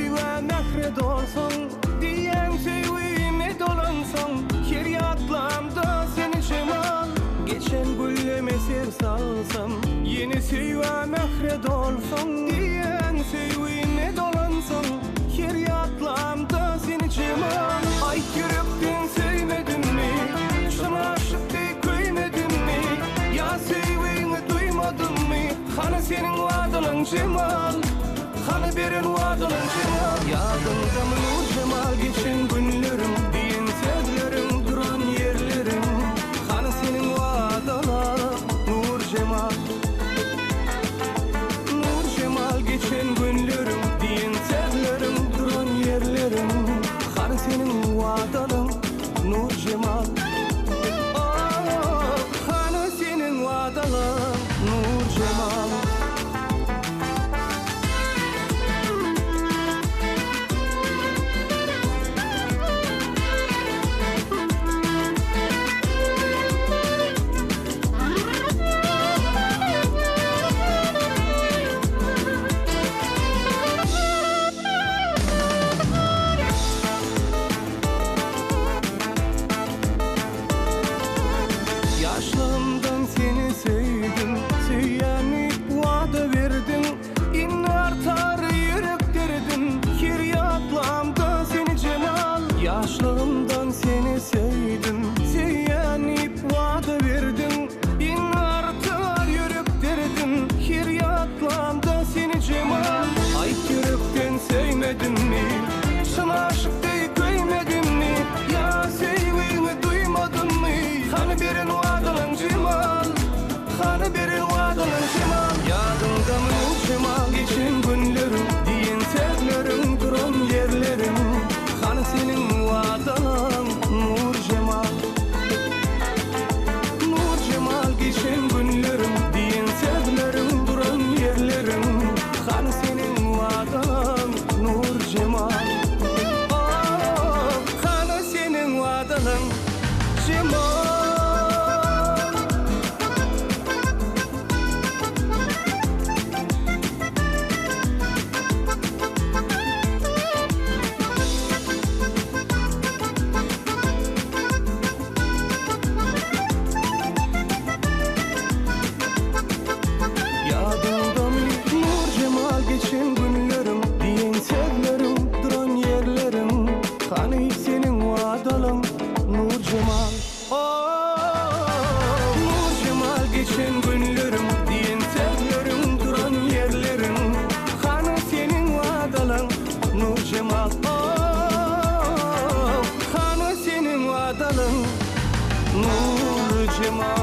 seyve mehred olsun diyen seyvime dolansan Şeriatlamda seni cemal geçen gülleme ser salsam Yeni seyve mehred olsun diyen seyvime dolansan Şeriatlamda seni cemal Ay yürekten sevmedin mi? Sana aşık de köymedim mi? Ya seyvini duymadın mı? Hani senin vaadın cemal Hani berin vaadın cemal Yadında mı nur cemal geçen günlerim Diyen sözlerim duran yerlerim Hani senin vaadalar nur cemal Nur cemal geçen günlerim Diyen sözlerim duran yerlerim Hani senin vaadalar nur cemal Hani senin vaadalar nur cemal Yaşlığımdan seni sevdim Süyenip vaada verdim İn artar yürek derdim Kiryatlamda seni cemal Yaşlığımdan seni sevdim Süyenip vaada verdim İn artar yürek derdim Kiryatlamda seni cemal Ay yürekten sevmedin mi? Sana aşık deyip görmedin mi? Ya sevgimi duymadın mı? Hani birin vaadın cemal Hani birin vaadın cemal Yadında mı nur cemal geçen günlerim Diyen sözlerim duran yerlerim Hani senin vaadın nur cemal Nur cemal geçen günlerim Diyen sözlerim duran yerlerim Hani senin vaadın nur cemal Hani senin vaadın cemal Yadında mı nur cemal geçen günlerim Diyen sözlerim duran yerlerim Hani senin vaadalım nur cemal Nur cemal geçen günlerim Diyen sözlerim duran yerlerim Hani senin vaadalım nur cemal Hani senin vaadalım nur cemal